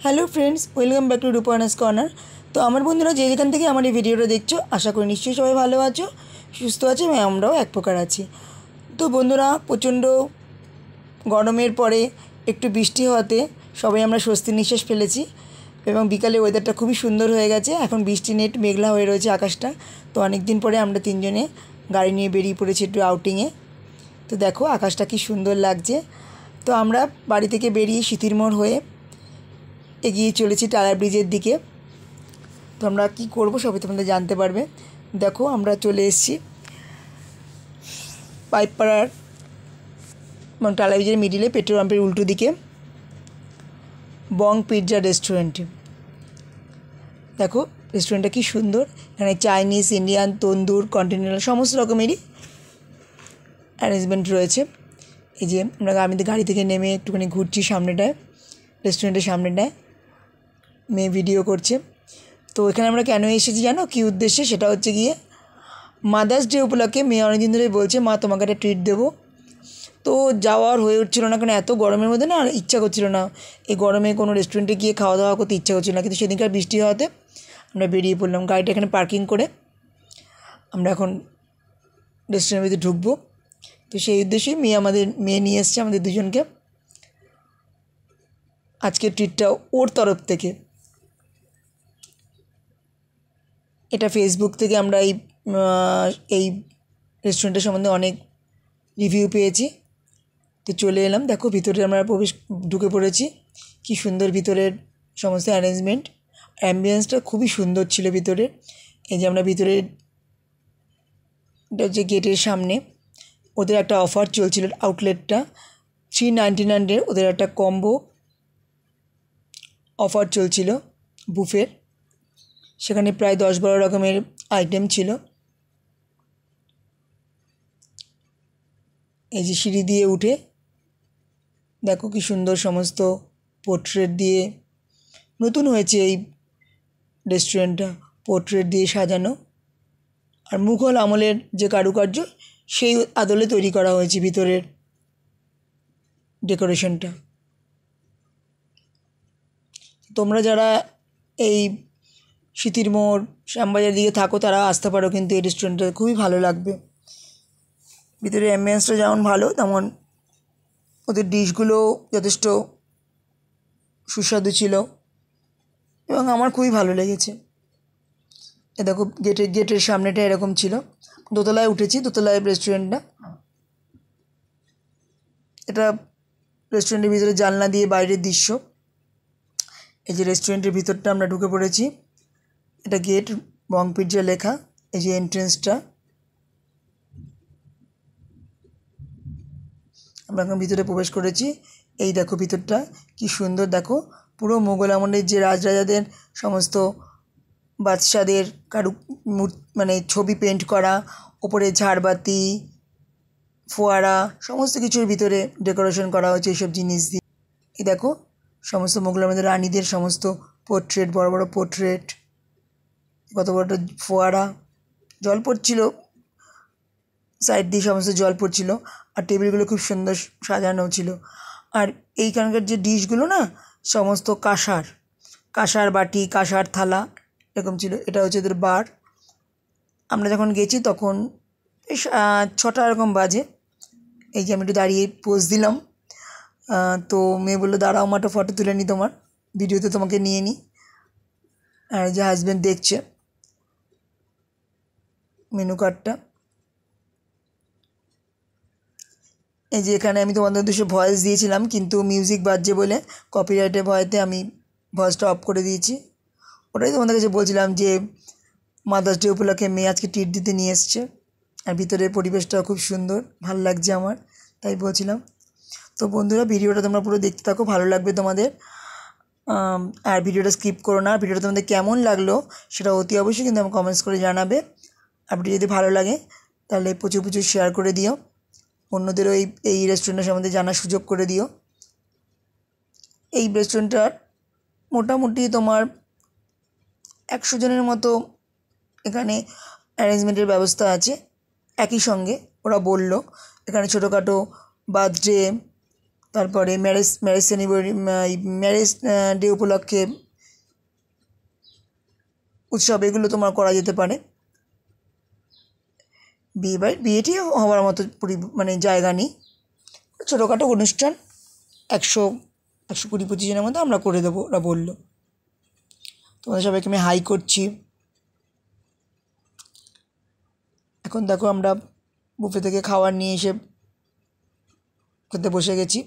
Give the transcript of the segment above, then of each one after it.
Hello friends, welcome back to Rupna's corner. তো আমার বন্ধুরা যে যেখান থেকে আমার এই ভিডিওটা দেখছো, আশা করি নিশ্চয়ই সবাই ভালো আছো, সুস্থ আছো এবং আমরাও এক প্রকার আছি। তো বন্ধুরা, প্রচণ্ড গরমের পরে একটু বৃষ্টি হওয়াতে সবাই আমরা স্বস্তির নিঃশ্বাস ফেলেছি এবং বিকালে ওয়েদারটা খুবই সুন্দর হয়ে গেছে। এখন বৃষ্টি নেট মেঘলা হয়ে রয়েছে আকাশটা। তো অনেক দিন পরে আমরা তিনজনে গাড়ি নিয়ে বেরিয়ে পড়েছি একটু আউটিংয়ে। তো দেখো আকাশটা কি সুন্দর লাগছে। তো আমরা বাড়ি থেকে বেরিয়ে সিথিরমোড় হয়ে এগিয়ে চলেছি টালা ব্রিজের দিকে। তো আমরা কী করবো সবই তোমাদের জানতে পারবে। দেখো আমরা চলে এসেছি পাইকপাড়ার এবং টালা ব্রিজের মিডিলে পেট্রোল পাম্পের উল্টো দিকে বং পিৎজা রেস্টুরেন্টে। দেখো রেস্টুরেন্টটা কী সুন্দর। এখানে চাইনিজ, ইন্ডিয়ান, তন্দুর, কন্টিনেন্টাল সমস্ত রকমেরই অ্যারেঞ্জমেন্ট রয়েছে। এই যে আমি গাড়ি থেকে নেমে একটুখানি ঘুরছি সামনেটায়, রেস্টুরেন্টের সামনেটায়। মেয়ে ভিডিও করছে। তো এখানে আমরা কেন এসেছি জানো, কী উদ্দেশ্যে? সেটা হচ্ছে গিয়ে মাদার্স ডে উপলক্ষে মেয়ে অনেকদিন ধরে বলছে, মা তোমাকে একটা ট্রিট দেবো। তো যাওয়ার হয়ে উঠছিল না, কারণ এত গরমের মধ্যে না ইচ্ছা করছিল না, এই গরমে কোনো রেস্টুরেন্টে গিয়ে খাওয়া দাওয়া করতে ইচ্ছা করছিল না। কিন্তু সেদিনকার বৃষ্টি হওয়াতে আমরা বেরিয়ে পড়লাম গাড়িটা এখানে পার্কিং করে। আমরা এখন রেস্টুরেন্টের ভিতরে ঢুকবো। তো সেই উদ্দেশ্যেই মেয়ে নিয়ে এসছে আমাদের দুজনকে। আজকের ট্রিটটা ওর তরফ থেকে। এটা ফেসবুক থেকে আমরা এই রেস্টুরেন্টের সম্বন্ধে অনেক রিভিউ পেয়েছি। তো চলে এলাম। দেখো ভিতরে আমরা ঢুকে পড়েছি। কি সুন্দর ভিতরের সমস্ত অ্যারেঞ্জমেন্ট, অ্যাম্বিয়েন্সটা খুবই সুন্দর ছিল ভিতরে। এই যে আমরা ভিতরে, এটা হচ্ছে গেটের সামনে। ওদের একটা অফার চলছিল, আউটলেটটা 399 ওদের একটা কম্বো অফার চলছিল বুফের। সেখানে প্রায় 10-12 রকমের আইটেম ছিল। এই যে সিঁড়ি দিয়ে উঠে দেখো কি সুন্দর সমস্ত পোর্ট্রেট দিয়ে নতুন হয়েছে এই রেস্টুরেন্টটা, পোর্ট্রেট দিয়ে সাজানো। আর মুঘল আমলের যে কারুকার্য, সেই আদলে তৈরি করা হয়েছে ভিতরের ডেকোরেশনটা। তোমরা যারা এই সিথিরমোড়, শ্যামবাজার দিকে থাকো তারা আসতে পারো, কিন্তু এই রেস্টুরেন্টটা খুবই ভালো লাগবে। ভিতরে অ্যাম্বিয়েন্সটা যেমন ভালো, তেমন ওদের ডিশগুলো যথেষ্ট সুস্বাদু ছিল এবং আমার খুবই ভালো লেগেছে। এ দেখো গেটের সামনেটা এরকম ছিল। দোতলায় উঠেছি, দোতলায় রেস্টুরেন্টটা। এটা রেস্টুরেন্টের ভিতরে জানলা দিয়ে বাইরের দৃশ্য। এই যে রেস্টুরেন্টের ভিতরটা আমরা ঢুকে পড়েছি। এটা গেট, বং পিৎজা লেখা। এই যে এন্ট্রেন্সটা। আমরা এখন ভিতরে প্রবেশ করেছি। এই দেখো ভিতরটা কি সুন্দর। দেখো পুরো মোগল আমলের যে রাজরাজাদের সমস্ত বাদশাদের মানে ছবি পেন্ট করা, ওপরে ঝাড়বাতি, ফোয়ারা, সমস্ত কিছুর ভিতরে ডেকোরেশন করা হয়েছে এইসব জিনিস দিয়ে। এই দেখো সমস্ত মোগল আমলের রানীদের সমস্ত পোর্ট্রেট, বড় বড় পোর্ট্রেট, কত বড় ফোয়ারা, জল পড়ছিল সাইড দিয়ে, সমস্ত জল পড়ছিল। আর টেবিলগুলো খুব সুন্দর সাজানো ছিল। আর এইখানকার যে ডিশগুলো না, সমস্ত কাঁসার বাটি, কাঁসার থালা এরকম ছিল। এটা হচ্ছে এদের বার। আমরা যখন গেছি তখন 6টা এরকম বাজে। এই যে আমি একটু দাঁড়িয়ে পোজ দিলাম। তো মেয়ে বললো, দাঁড়াও মা, একটা ফটো তুলে নিই তোমার, ভিডিওতে তোমাকে নিয়ে নিই। আর যে হাজব্যান্ড দেখছে মেনু কার্ডটা। এই যে এখানে আমি তোমাদের উদ্দেশ্যে ভয়েস দিয়েছিলাম, কিন্তু মিউজিক বাজছে বলে কপিরাইটের ভয়েতে আমি ভয়েসটা অফ করে দিয়েছি। ওটাই তোমাদের কাছে বলছিলাম যে মাদার্স ডে উপলক্ষে মেয়ে আজকে ট্রিট দিতে নিয়ে এসছে। আর ভিতরের পরিবেশটাও খুব সুন্দর, ভালো লাগছে আমার, তাই বলছিলাম। তো বন্ধুরা, ভিডিওটা তোমরা পুরো দেখতে থাকো, ভালো লাগবে তোমাদের। আর ভিডিওটা স্কিপ করো না। ভিডিওটা তোমাদের কেমন লাগলো সেটা অতি অবশ্যই কিন্তু আমাকে কমেন্টস করে জানাবে। আর ভিডিও যদি ভালো লাগে তাহলে প্রচুর প্রচুর শেয়ার করে দিও, অন্যদেরও এই রেস্টুরেন্টের সম্বন্ধে জানার সুযোগ করে দিও। এই রেস্টুরেন্টটার মোটামুটি তোমার 100 জনের মতো এখানে অ্যারেঞ্জমেন্টের ব্যবস্থা আছে। একই সঙ্গে ওরা বলল এখানে ছোটোখাটো বার্থডে, তারপরে ম্যারেজ সেরিমনি, ম্যারেজ ডে উপলক্ষে উৎসব, এগুলো তোমার করা যেতে পারে। বিয়েটি হওয়ার মতো মানে জায়গা নেই, ছোটোখাটো অনুষ্ঠান 120-120 জনের মধ্যে আমরা করে দেবো, ওরা বললো। তোমাদের সবাইকে আমি হাই করছি। এখন দেখো আমরা বুফে থেকে খাবার নিয়ে এসে খেতে বসে গেছি।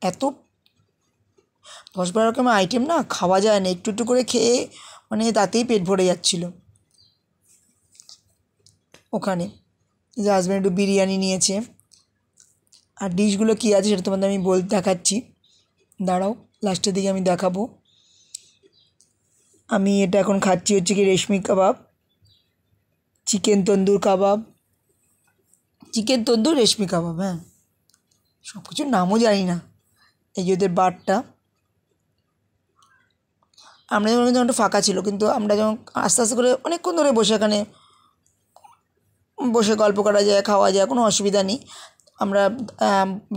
এত 10-12 রকমের আইটেম না, খাওয়া যায় না, একটু একটু করে খেয়ে মানে তাতেই পেট ভরে যাচ্ছিল। ওখানে যে হাজব্যান্ড একটু বিরিয়ানি নিয়েছে, আর ডিশগুলো কী আছে সেটা তোমাদের আমি দেখাচ্ছি, দাঁড়াও লাস্টের দিকে আমি দেখাবো। আমি এটা এখন খাচ্ছি হচ্ছে কি রেশমি কাবাব, চিকেন তন্দুর কাবাব, চিকেন তন্দুর রেশমি কাবাব। হ্যাঁ, সব কিছুর নামও জানি না। এই যে ওদের বারটা, আমরা যখন কিন্তু একটু ফাঁকা ছিল, কিন্তু আমরা যখন আস্তে আস্তে করে অনেকক্ষণ ধরে বসে এখানে বসে গল্প করা যায়, খাওয়া যায়, কোনো অসুবিধা নেই। আমরা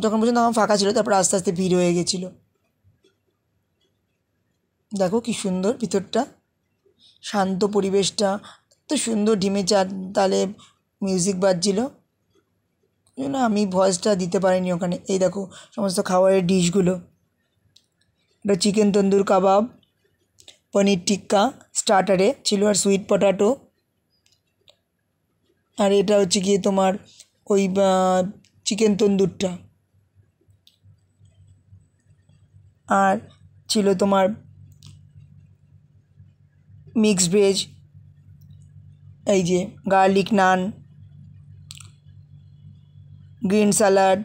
যখন পর্যন্ত আমার ফাঁকা ছিল, তারপর আস্তে আস্তে ভিড় হয়ে গেছিলো। দেখো কি সুন্দর ভিতরটা, শান্ত পরিবেশটা, এত সুন্দর ঢিমে তালে মিউজিক বাজছিল, জন্য আমি ভয়েসটা দিতে পারিনি ওখানে। এই দেখো সমস্ত খাবারের ডিশগুলো, এটা চিকেন তন্দুর কাবাব, পনির টিক্কা স্টার্টারে ছিল, আর সুইট পটাটো, আর এটা হচ্ছে গিয়ে তোমার ওই চিকেন তন্দুরটা, আর ছিল তোমার মিক্সড ভেজ, এই যে গার্লিক নান, গ্রিন স্যালাড,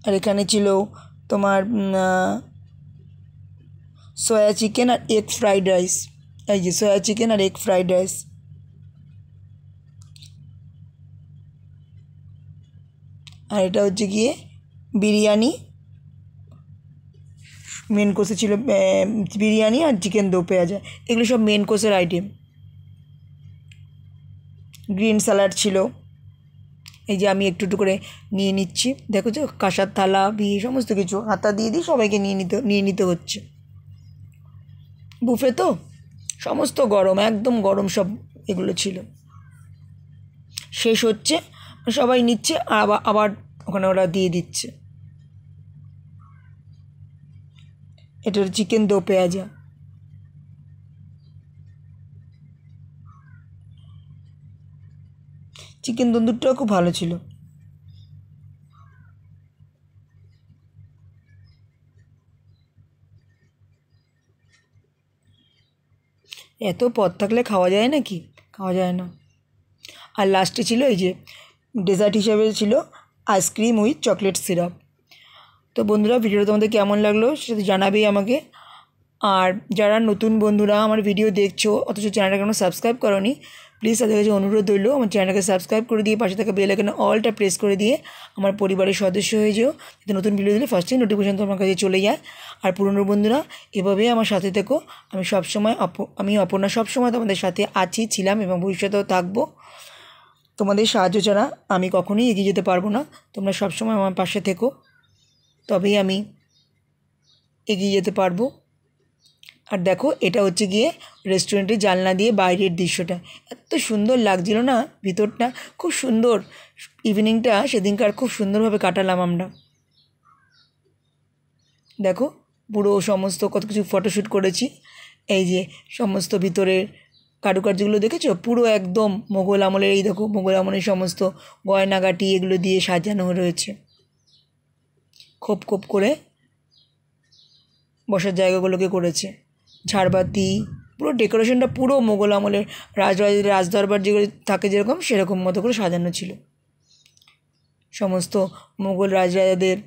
আর এখানে ছিল তোমার সয়া চিকেন আর এগ ফ্রাইড রাইস, এই যে সয়া চিকেন আর এগ ফ্রাইড রাইস। আর এটা হচ্ছে গিয়ে বিরিয়ানি, মেন কোর্সে ছিল বিরিয়ানি আর চিকেন দো পেঁয়াজা, এগুলো সব মেন কোর্সের আইটেম। গ্রিন স্যালাড ছিল, এই যে আমি একটু একটু করে নিয়ে নিচ্ছি, দেখো যে কাঁসার থালা বিয়ে সমস্ত কিছু হাতা দিয়ে দিয়ে সবাইকে নিয়ে নিতে হচ্ছে। বুফে তো সমস্ত গরম, একদম গরম সব এগুলো ছিল। শেষ হচ্ছে, সবাই নিচ্ছে, আর আবার ওখানে ওরা দিয়ে দিচ্ছে। এটা চিকেন দো পেঁয়াজা, চিকেন তন্দুরটাও খুব ভালো ছিল। এত পদ থাকলে খাওয়া যায় নাকি? খাওয়া যায় না। আর লাস্টে ছিল এই যে ডেজার্ট হিসাবে ছিল আইসক্রিম উইথ চকলেট সিরাপ। তো বন্ধুরা, ভিডিওটা তোমাদের কেমন লাগলো সেটা জানাবেই আমাকে। আর যারা নতুন বন্ধুরা আমার ভিডিও দেখছো অথচ চ্যানেলটা কেন সাবস্ক্রাইব করোনি, প্লিজ তাদের কাছে অনুরোধ রইল আমার চ্যানেলটাকে সাবস্ক্রাইব করে দিয়ে পাশে থাকা বেল আইকনে অলটা প্রেস করে দিয়ে আমার পরিবারের সদস্য হয়ে যেও, যাতে নতুন ভিডিও দিলে ফার্স্টেই নোটিফিকেশান তোমার কাছে চলে যায়। আর পুরনো বন্ধুরা এভাবেই আমার সাথে থেকো। আমি সবসময় অপর্ণা সবসময় তোমাদের সাথে আছি, ছিলাম এবং ভবিষ্যতেও থাকবো। তোমাদের সাহায্য ছাড়া আমি কখনোই এগিয়ে যেতে পারবো না। তোমরা সবসময় আমার পাশে থেকো, তবেই আমি এগিয়ে যেতে পারবো। আর দেখো এটা হচ্ছে গিয়ে রেস্টুরেন্টের জানলা দিয়ে বাইরের দৃশ্যটা, এত সুন্দর লাগছিল না ভিতরটা, খুব সুন্দর। ইভিনিংটা সেদিনকার খুব সুন্দরভাবে কাটালাম আমরা। দেখো পুরো সমস্ত কত কিছু ফটোশ্যুট করেছি, এই যে সমস্ত ভিতরের কারুকার্যগুলো দেখেছো, পুরো একদম মোগল আমলের, এই দেখো মোগল আমলের সমস্ত গয়নাগাটি এগুলো দিয়ে সাজানো রয়েছে, খোপ খোপ করে বসার জায়গাগুলোকে করেছে, ঝাড়বাতি, পুরো ডেকোরেশনটা পুরো মোগল আমলের রাজদরবার যেগুলো থাকে যেরকম সেরকম মতো করে সাজানো ছিল। সমস্ত মোগল রাজরাজাদের,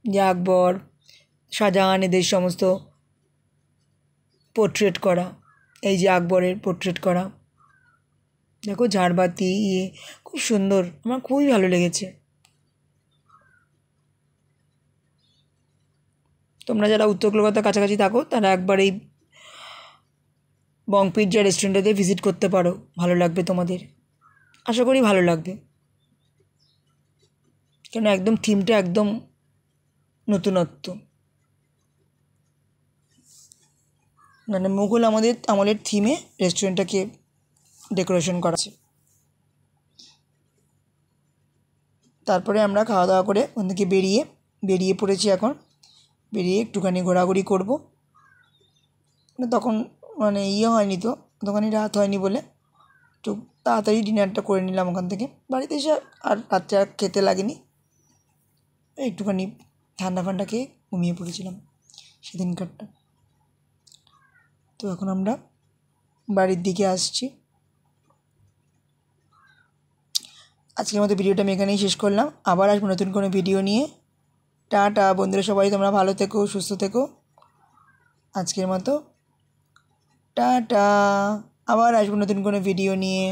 যে আকবর, শাহজাহান, এদের সমস্ত পোর্ট্রেট করা, এই যে আকবরের পোর্ট্রেট করা, দেখো ঝাড়বাতি খুব সুন্দর, আমার খুবই ভালো লেগেছে। তোমরা যারা উত্তর কলকাতার কাছাকাছি থাকো তারা একবার এই বং পিৎজা রেস্টুরেন্টটাতে ভিজিট করতে পারো, ভালো লাগবে তোমাদের। আশা করি ভালো লাগবে, কেন একদম থিমটা একদম নতুনত্ব, মানে মুঘল আমলের থিমে রেস্টুরেন্টটাকে ডেকোরেশন করা আছে। তারপরে আমরা খাওয়া দাওয়া করে ওখান থেকে বেরিয়ে পড়েছি। এখন বেরিয়ে একটুখানি ঘোরাঘুরি করব। তখন মানে হয়নি তো, ততখানি রাত হয়নি বলে একটু তাড়াতাড়ি ডিনারটা করে নিলাম ওখান থেকে। বাড়িতে এসে আর রাত্রে আর খেতে লাগেনি, একটুখানি ঠান্ডা ফান্ডা খেয়ে ঘুমিয়ে পড়েছিলাম সেদিনকারটা। তো এখন আমরা বাড়ির দিকে আসছি। আজকের মতো ভিডিওটা আমি এখানেই শেষ করলাম। আবার আসবো নতুন কোনো ভিডিও নিয়ে। টাটা বন্ধুরা, সবাই তোমরা ভালো থেকো, সুস্থ থেকো। আজকের মতো টাটা, আবার আসবো নতুন কোনো ভিডিও নিয়ে।